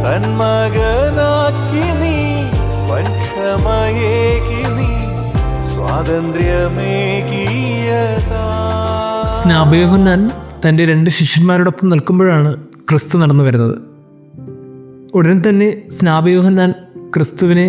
തൻ മകനാക്കി നീ വൻക്ഷമയേകി നീ സ്വാതന്ത്ര്യമേകിയതാ. സ്നാപക യോഹന്നാൻ തൻ്റെ 2 ശിഷ്യന്മാരോടൊപ്പം നിൽക്കുമ്പോഴാണ് ക്രിസ്തു നടന്നു വരുന്നത്. ഉടൻ തന്നെ സ്നാപക യോഹന്നാൻ ക്രിസ്തുവിനെ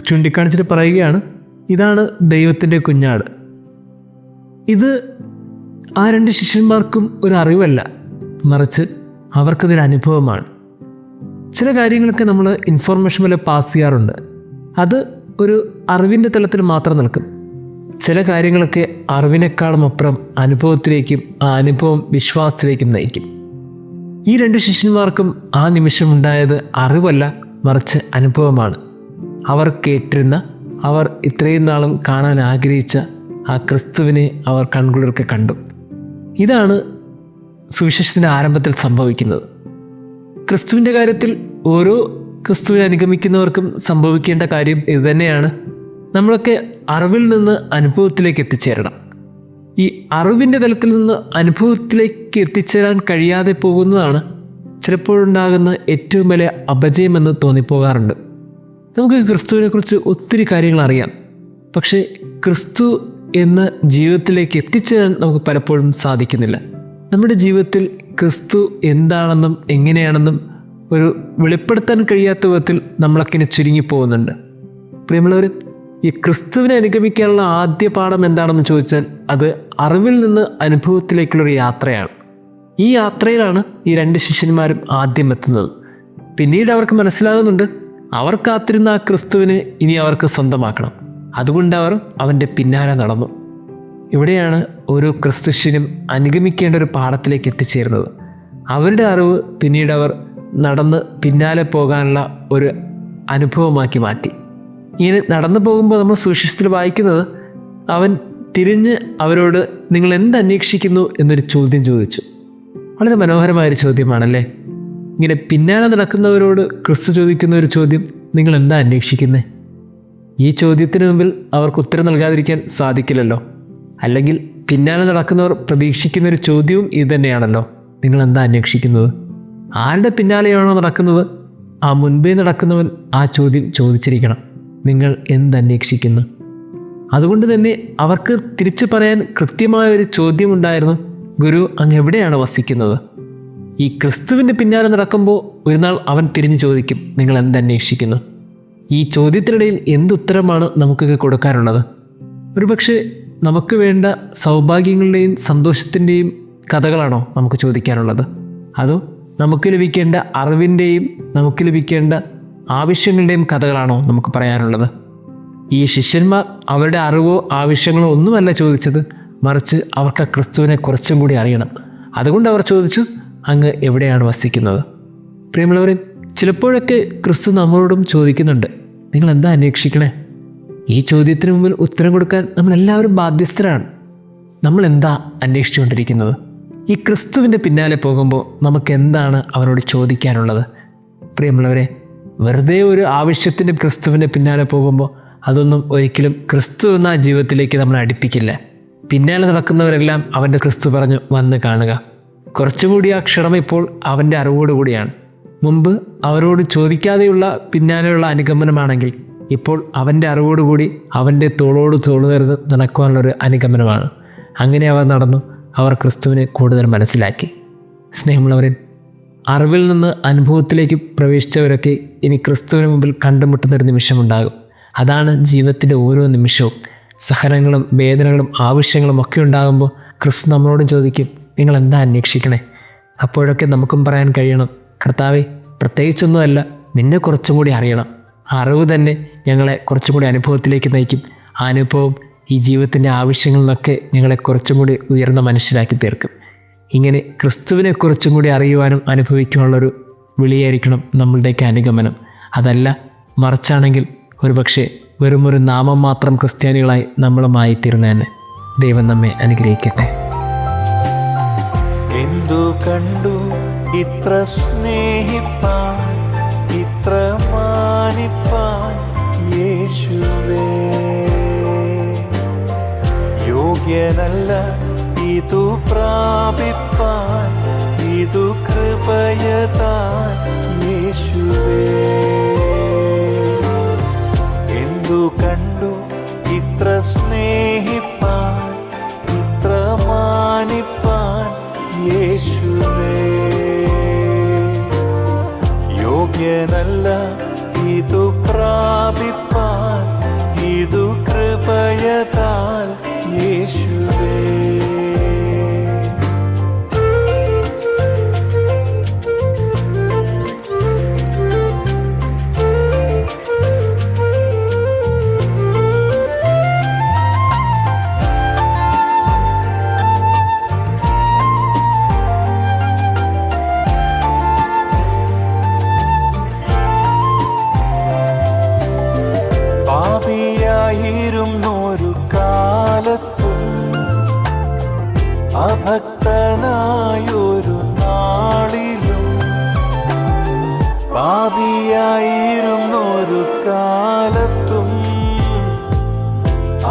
ചൂണ്ടിക്കാണിച്ചിട്ട് പറയുകയാണ്, ഇതാണ് ദൈവത്തിൻ്റെ കുഞ്ഞാട്. ഇത് ആ 2 ശിഷ്യന്മാർക്കും ഒരു അറിവല്ല, മറിച്ച് അവർക്കതൊരു അനുഭവമാണ്. ചില കാര്യങ്ങളൊക്കെ നമ്മൾ ഇൻഫോർമേഷൻ പോലെ പാസ് ചെയ്യാറുണ്ട്, അത് ഒരു അറിവിൻ്റെ തലത്തിൽ മാത്രം നിൽക്കും. ചില കാര്യങ്ങളൊക്കെ അറിവിനേക്കാളും അപ്പുറം അനുഭവത്തിലേക്കും ആ അനുഭവം വിശ്വാസത്തിലേക്കും നയിക്കും. ഈ 2 ശിഷ്യന്മാർക്കും ആ നിമിഷമുണ്ടായത് അറിവല്ല, മറിച്ച് അനുഭവമാണ്. അവർ കേട്ടിരുന്ന, അവർ ഇത്രയും നാളും കാണാൻ ആഗ്രഹിച്ച ആ ക്രിസ്തുവിനെ അവർ കൺകുളിർക്കെ കണ്ടു. ഇതാണ് സുവിശേഷത്തിൻ്റെ ആരംഭത്തിൽ സംഭവിക്കുന്നത്. ക്രിസ്തുവിൻ്റെ കാര്യത്തിൽ ഓരോ ക്രിസ്തുവിനെ അനുഗമിക്കുന്നവർക്കും സംഭവിക്കേണ്ട കാര്യം ഇതുതന്നെയാണ്. നമ്മളൊക്കെ അറിവിൽ നിന്ന് അനുഭവത്തിലേക്ക് എത്തിച്ചേരണം. ഈ അറിവിൻ്റെ തലത്തിൽ നിന്ന് അനുഭവത്തിലേക്ക് എത്തിച്ചേരാൻ കഴിയാതെ പോകുന്നതാണ് ചിലപ്പോഴുണ്ടാകുന്ന ഏറ്റവും വലിയ അപജയമെന്ന് തോന്നിപ്പോകാറുണ്ട്. നമുക്ക് ക്രിസ്തുവിനെക്കുറിച്ച് ഒത്തിരി കാര്യങ്ങൾ അറിയാം, പക്ഷേ ക്രിസ്തു എന്ന ജീവിതത്തിലേക്ക് എത്തിച്ചേരാൻ നമുക്ക് പലപ്പോഴും സാധിക്കുന്നില്ല. നമ്മുടെ ജീവിതത്തിൽ ക്രിസ്തു എന്താണെന്നും എങ്ങനെയാണെന്നും ഒരു വെളിപ്പെടുത്താൻ കഴിയാത്ത വിധത്തിൽ നമ്മളൊക്കെ ചുരുങ്ങിപ്പോകുന്നുണ്ട്. പ്രിയമുള്ളവർ, ഈ ക്രിസ്തുവിനെ അനുഗമിക്കാനുള്ള ആദ്യ പാഠം എന്താണെന്ന് ചോദിച്ചാൽ അത് അറിവിൽ നിന്ന് അനുഭവത്തിലേക്കുള്ളൊരു യാത്രയാണ്. ഈ യാത്രയിലാണ് ഈ 2 ശിഷ്യന്മാരും ആദ്യം എത്തുന്നത്. പിന്നീട് അവർക്ക് മനസ്സിലാകുന്നുണ്ട്, അവർ കാത്തിരുന്ന ആ ക്രിസ്തുവിനെ ഇനി അവർക്ക് സ്വന്തമാക്കണം. അതുകൊണ്ട് അവർ അവൻ്റെ പിന്നാലെ നടന്നു. ഇവിടെയാണ് ഓരോ ക്രിസ്തുഷ്യനും അനുഗമിക്കേണ്ട ഒരു പാഠത്തിലേക്ക് എത്തിച്ചേരുന്നത്. അവരുടെ അറിവ് പിന്നീട് അവർ നടന്ന് പിന്നാലെ പോകാനുള്ള ഒരു അനുഭവമാക്കി മാറ്റി. ഇങ്ങനെ നടന്നു പോകുമ്പോൾ നമ്മൾ സുവിശേഷത്തിൽ വായിക്കുന്നത്, അവൻ തിരിഞ്ഞ് അവരോട് നിങ്ങൾ എന്തന്വേഷിക്കുന്നു എന്നൊരു ചോദ്യം ചോദിച്ചു. വളരെ മനോഹരമായൊരു ചോദ്യമാണല്ലേ. ഇങ്ങനെ പിന്നാലെ നടക്കുന്നവരോട് ക്രിസ്തു ചോദിക്കുന്ന ഒരു ചോദ്യം, നിങ്ങൾ എന്താ അന്വേഷിക്കുന്നത്? ഈ ചോദ്യത്തിന് മുമ്പിൽ അവർക്ക് ഉത്തരം നൽകാതിരിക്കാൻ സാധിക്കില്ലല്ലോ. അല്ലെങ്കിൽ പിന്നാലെ നടക്കുന്നവർ പ്രതീക്ഷിക്കുന്നൊരു ചോദ്യവും ഇത് തന്നെയാണല്ലോ, നിങ്ങൾ എന്താ അന്വേഷിക്കുന്നത്? ആരുടെ പിന്നാലെയാണോ നടക്കുന്നത്, ആ മുൻപേ നടക്കുന്നവൻ ആ ചോദ്യം ചോദിച്ചിരിക്കണം, നിങ്ങൾ എന്തന്വേഷിക്കുന്നു? അതുകൊണ്ട് തന്നെ അവർക്ക് തിരിച്ചു പറയാൻ കൃത്യമായൊരു ചോദ്യമുണ്ടായിരുന്നു, ഗുരു അങ്ങ് എവിടെയാണ് വസിക്കുന്നത്? ഈ ക്രിസ്തുവിൻ്റെ പിന്നാലെ നടക്കുമ്പോൾ ഒരു നാൾ അവൻ തിരിഞ്ഞു ചോദിക്കും, നിങ്ങൾ എന്തന്വേഷിക്കുന്നു? ഈ ചോദ്യത്തിനിടയിൽ എന്തുത്തരമാണ് നമുക്കൊക്കെ കൊടുക്കാറുള്ളത്? ഒരുപക്ഷെ നമുക്ക് വേണ്ട സൗഭാഗ്യങ്ങളുടെയും സന്തോഷത്തിൻ്റെയും കഥകളാണോ നമുക്ക് ചോദിക്കാനുള്ളത്? അതോ നമുക്ക് ലഭിക്കേണ്ട അറിവിൻ്റെയും നമുക്ക് ലഭിക്കേണ്ട ആവശ്യങ്ങളുടെയും കഥകളാണോ നമുക്ക് പറയാനുള്ളത്? ഈ ശിഷ്യന്മാർ അവരുടെ അറിവോ ആവശ്യങ്ങളോ ഒന്നുമല്ല ചോദിച്ചത്, മറിച്ച് അവർക്ക് ക്രിസ്തുവിനെ കുറച്ചും കൂടി അറിയണം. അതുകൊണ്ട് അവർ ചോദിച്ചു, അങ്ങ് എവിടെയാണ് വസിക്കുന്നത്? പ്രിയമുള്ളവരെ, ചിലപ്പോഴൊക്കെ ക്രിസ്തു നമ്മളോടും ചോദിക്കുന്നുണ്ട്, നിങ്ങൾ എന്താ അന്വേഷിക്കണേ? ഈ ചോദ്യത്തിന് മുമ്പിൽ ഉത്തരം കൊടുക്കാൻ നമ്മളെല്ലാവരും ബാധ്യസ്ഥരാണ്. നമ്മൾ എന്താ അന്വേഷിച്ചുകൊണ്ടിരിക്കുന്നത്? ഈ ക്രിസ്തുവിൻ്റെ പിന്നാലെ പോകുമ്പോൾ നമുക്ക് എന്താണ് അവരോട് ചോദിക്കാനുള്ളത്? പ്രിയമുള്ളവരെ, വെറുതെ ഒരു ആവശ്യത്തിൻ്റെ ക്രിസ്തുവിൻ്റെ പിന്നാലെ പോകുമ്പോൾ അതൊന്നും ഒരിക്കലും ക്രിസ്തു എന്ന ജീവിതത്തിലേക്ക് നമ്മൾ അടുപ്പിക്കില്ല. പിന്നാലെ നടക്കുന്നവരെല്ലാം അവൻ്റെ ക്രിസ്തു പറഞ്ഞു വന്ന് കാണുക. കുറച്ചുകൂടി ആ ക്ഷണം ഇപ്പോൾ അവൻ്റെ അറിവോടുകൂടിയാണ്. മുമ്പ് അവരോട് ചോദിക്കാതെയുള്ള പിന്നാലെയുള്ള അനുഗമനമാണെങ്കിൽ ഇപ്പോൾ അവൻ്റെ അറിവോടുകൂടി അവൻ്റെ തോളോട് തോള് ചേർന്ന് നടക്കുവാനുള്ളൊരു അനുഗമനമാണ്. അങ്ങനെ അവർ നടന്നു. അവർ ക്രിസ്തുവിനെ കൂടുതൽ മനസ്സിലാക്കി. സ്നേഹമുള്ളവരെ, അറിവിൽ നിന്ന് അനുഭവത്തിലേക്ക് പ്രവേശിച്ചവരൊക്കെ ഇനി ക്രിസ്തുവിന് മുമ്പിൽ കണ്ടുമുട്ടുന്നൊരു നിമിഷമുണ്ടാകും. അതാണ് ജീവിതത്തിൻ്റെ ഓരോ നിമിഷവും. സഹനങ്ങളും വേദനകളും ആവശ്യങ്ങളും ഒക്കെ ഉണ്ടാകുമ്പോൾ ക്രിസ്തു നമ്മളോട് ചോദിക്കും, നിങ്ങൾ എന്താ അന്വേഷിക്കണേ? അപ്പോഴൊക്കെ നമുക്കും പറയാൻ കഴിയണം, കർത്താവേ, പ്രത്യേകിച്ചൊന്നുമല്ല, നിന്നെ കുറച്ചും കൂടി അറിയണം. ആ അറിവ് തന്നെ ഞങ്ങളെ കുറച്ചും കൂടി അനുഭവത്തിലേക്ക് നയിക്കും. ആ അനുഭവം ഈ ജീവിതത്തിൻ്റെ ആവശ്യങ്ങളിൽ നിന്നൊക്കെ ഞങ്ങളെ കുറച്ചും കൂടി ഉയർന്ന മനുഷ്യരാക്കി തീർക്കും. ഇങ്ങനെ ക്രിസ്തുവിനെ കുറച്ചും കൂടി അറിയുവാനും അനുഭവിക്കാനുള്ളൊരു വിളിയായിരിക്കണം നമ്മളുടെയൊക്കെ അനുഗമനം. അതല്ല മറിച്ചാണെങ്കിൽ ഒരുപക്ഷെ വെറുമൊരു നാമം മാത്രം ക്രിസ്ത്യാനികളായി നമ്മളുമായി തീർന്നതന്നെ. ദൈവം നമ്മെ അനുഗ്രഹിക്കട്ടെ. എന്തു കണ്ടു ഇത്ര സ്നേഹിപ്പാൻ, ഇത്ര മാനിപ്പാൻ യേശുവേ? യോഗ്യനല്ല ഇതു പ്രാപിപ്പാൻ, ഇതു കൃപയതാൻ യേശുവേ. യോഗ്യനല്ല ഇതു പ്രാപിപ്പാൻ, ഇതു കൃപയതാൽ യേശുവേ. പാപിയായിരുന്നൊരു കാലത്തും അഭക്തനായൊരു നാളിലും, പാപിയായിരുന്നൊരു കാലത്തും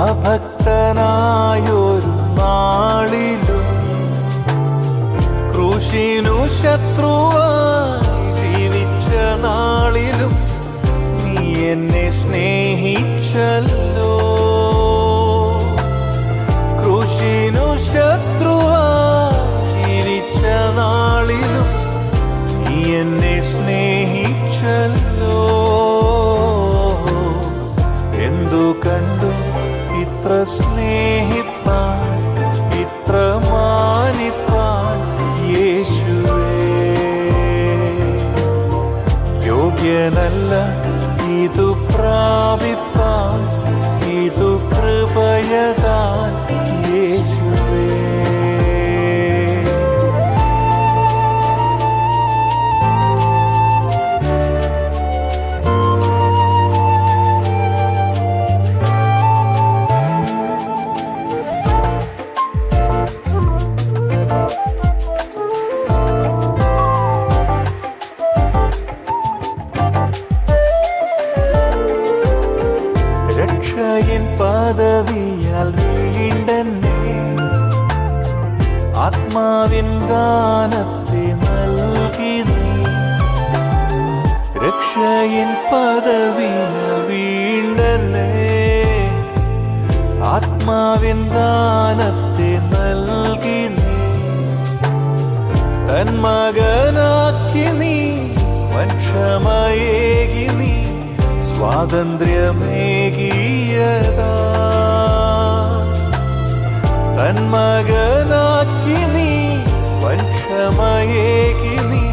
അഭക്തനായൊരു നാളിലും, ക്രൂശിനു ശത്രുവായി ജീവിച്ച നാളിലും നീ എന്നെ സ്നേഹിച്ചല്ലോ. ക്രൂശിനു ശത്രുവായി ജീവിച്ച നാളിലും നീ എന്നെ സ്നേഹിച്ചല്ലോ. എന്തു കണ്ടു ഇത്ര സ്നേഹിപ്പാൻ, ഇത്ര മാനിപ്പാൻ യേശുവേ. യോഗ്യനല്ല ഇതു പ്രാപിപ്പാൻ, ഇതു കൃപയതാൻ യേശുവേ. രക്ഷയിൻ പദവിയാൽ വീണ്ടെന്നെ ആത്മാവിൻ ദാനത്തെ നൽകി നീ. രക്ഷയിൻ പദവിയാൽ വീണ്ടെന്നെ ആത്മാവിൻ ദാനത്തെ നൽകി നീ. തന്മകനാക്കി നീ വൻക്ഷമയേകി നീ സ്വാതന്ത്ര്യമേകിയതാ. തന്മകനാക്കി നീ വൻക്ഷമയേകി നീ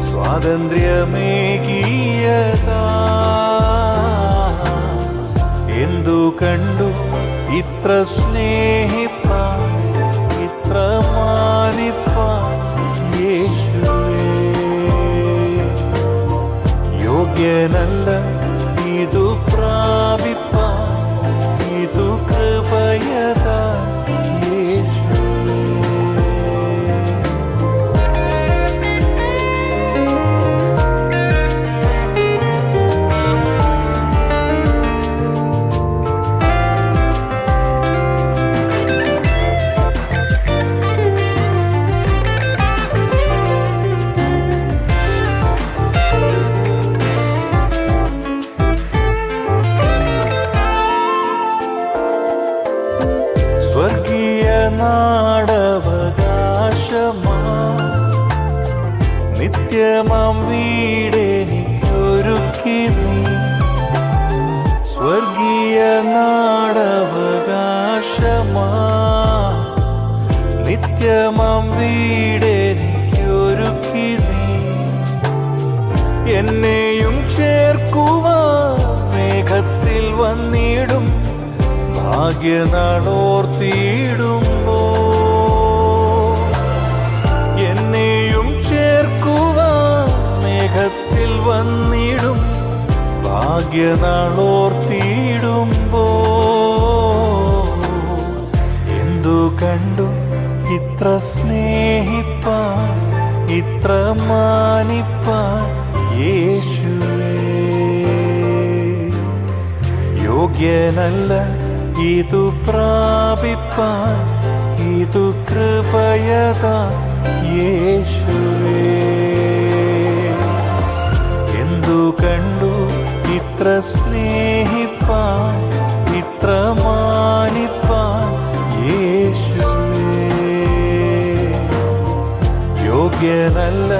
സ്വാതന്ത്ര്യമേകിയതാ. എന്തു കണ്ടു ഇത്ര സ്നേഹിപ്പാൻ, ഇത്ര മാനിപ്പാൻ യേശുവേ. യോഗ്യനല്ല ഇതു പ്രാപിപ്പാൻ, ഇതു കൃപയതാൻ യേശുവേ. സ്വർഗീയ നാടവകാശമാ നിത്യമാം വീടെനിക്കൊരുക്കി നീ. സ്വർഗീയ നാടവകാശമാ നിത്യമാം വീടെനിക്കൊരുക്കി നീ. എന്നെയും ചേർക്കുവാൻ മേഘത്തിൽ വന്നിടും ഭാഗ്യനാളോർത്തിടുമ്പോ. എന്നെയും ചേർക്കുവാൻ മേഘത്തിൽ വന്നിടും ഭാഗ്യനാളോർത്തിടുമ്പോ. എന്തു കണ്ടു ഇത്ര സ്നേഹിപ്പാൻ, ഇത്ര മാനിപ്പാൻ യേശുവേ. യോഗ്യനല്ല ഇതു പ്രാപിപ്പാൻ, ഇതു കൃപയതാൻ യേശുവേ. എന്തു കണ്ടു ഇത്ര സ്നേഹിപ്പാൻ, ഇത്ര മാനിപ്പാൻ യേശുവേ. യോഗ്യനല്ല